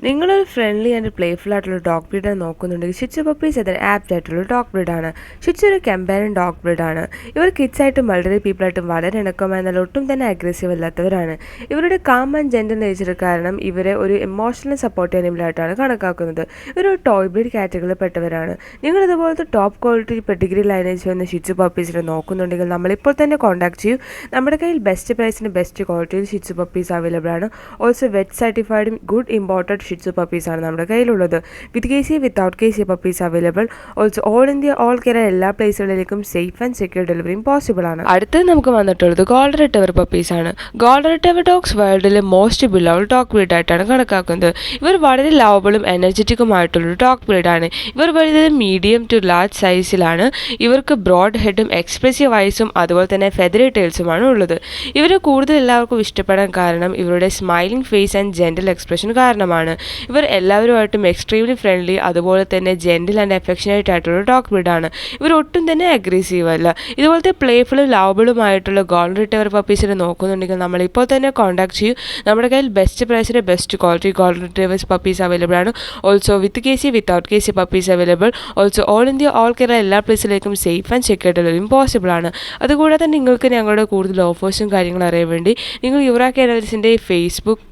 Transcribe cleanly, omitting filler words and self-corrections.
നിങ്ങളൊരു friendly and playful ആയിട്ടുള്ള dog ബ്രീഡാണ് നോക്കുന്നുണ്ടെങ്കിൽ Shih Tzu puppies അതിന് ആപ്റ്റ് ആയിട്ടുള്ള ഡോഗ് ബ്രീഡാണ്. ഷിറ്റ്സു ഒരു കമ്പാനിയൻ ഡോഗ് ബ്രീഡാണ്. ഇവർ കിഡ്സായിട്ടും വളരെ പീപ്പിളായിട്ടും വളരെ ഇണക്കമായെന്നാൽ ഒട്ടും തന്നെ അഗ്രസീവ് അല്ലാത്തവരാണ്. ഇവരുടെ കാം ആൻഡ് ജെന്റിൽ നേച്ചർ കാരണം ഇവരെ ഒരു ഇമോഷണൽ സപ്പോർട്ട് അനിമലായിട്ടാണ് കണക്കാക്കുന്നത്. ഇവരൊരു ടോയ് ബ്രീഡ് കാറ്റഗറിയിൽ പെട്ടവരാണ്. നിങ്ങൾ ഇതുപോലത്തെ ടോപ്പ് ക്വാളിറ്റി പെഡിഗ്രി ലൈനേജ് വന്ന ഷിറ്റ്സു പപ്പീസിനെ നോക്കുന്നുണ്ടെങ്കിൽ നമ്മളിപ്പോൾ തന്നെ കോൺടാക്ട് ചെയ്യൂ. നമ്മുടെ കയ്യിൽ ബെസ്റ്റ് പ്രൈസിന് ബെസ്റ്റ് ക്വാളിറ്റിയിൽ ഷിറ്റ്സു പപ്പീസ് അവൈലബിൾ ആണ്. ഓൾസോ വെറ്റ് സർട്ടിഫൈഡും ഗുഡ് ഇമ്പോർട്ടഡ് ഷിറ്റ്സു പപ്പീസ് ആണ് നമ്മുടെ കയ്യിലുള്ളത്. With KC without KC puppies available. Also all India all Kerala എല്ലാ പ്ലേസുകളിലേക്കും സേഫ് ആൻഡ് സെക്യൂർ ഡെലിവറിയും പോസിബിൾ ആണ്. അടുത്തത് നമുക്ക് വന്നിട്ടുള്ളത് ഗോൾഡൻ റിട്രീവർ പപ്പീസ് ആണ്. ഗോൾഡൻ റിട്രീവർ ഡോഗ്സ് വേൾഡിലെ മോസ്റ്റ് ബിലവ്ഡ് ഡോഗ് ബ്രീഡ് ആയിട്ടാണ് കണക്കാക്കുന്നത്. ഇവർ വളരെ ലവബിളും എനർജറ്റിക്കുമായിട്ടുള്ളൊരു ഡോഗ് ബ്രീഡാണ്. ഇവർ വരുന്നത് മീഡിയം ടു ലാർജ് സൈസിലാണ്. ഇവർക്ക് ബ്രോഡ് ഹെഡും എക്സ്പ്രസീവ് ഐസും അതുപോലെ തന്നെ ഫെദറി ടെയിൽസുമാണ് ഉള്ളത്. ഇവരെ കൂടുതൽ എല്ലാവർക്കും ഇഷ്ടപ്പെടാൻ കാരണം ഇവരുടെ smiling face and gentle expression കാരണമാണ്. ഇവർ എല്ലാവരുമായിട്ടും എക്സ്ട്രീംലി ഫ്രണ്ട്ലി അതുപോലെ തന്നെ ജെന്റിൽ ആൻഡ് അഫെക്ഷനേറ്റ് ആയിട്ടുള്ള ഡോഗ് ബ്രീഡാണ്. ഇവർ ഒട്ടും തന്നെ അഗ്രസീവ് അല്ല. ഇതുപോലത്തെ പ്ലേഫുള്ളും ലവബിളുമായിട്ടുള്ള ഗോൾഡൻ റിട്രീവർ പപ്പീസിനെ നോക്കുന്നുണ്ടെങ്കിൽ നമ്മൾ ഇപ്പോൾ തന്നെ കോൺടാക്ട് ചെയ്യൂ. നമ്മുടെ കയ്യിൽ ബെസ്റ്റ് പ്രൈസിന് best quality golden retrievers puppies available ആണ്. Also with KC without KC puppies available. Also all India all Kerala എല്ലാ പ്ലേസിലേക്കും സേഫ് ആൻഡ് സെക്യൂർ ഡെലിവറിയും പോസിബിൾ ആണ്. അതുകൂടാതെ നിങ്ങൾക്ക് ഞങ്ങളുടെ കൂടുതൽ ഓഫേഴ്സും കാര്യങ്ങളും അറിയാൻ വേണ്ടി നിങ്ങൾ യുവറാ കാനൽസിൻ്റെ ഫേസ്ബുക്ക്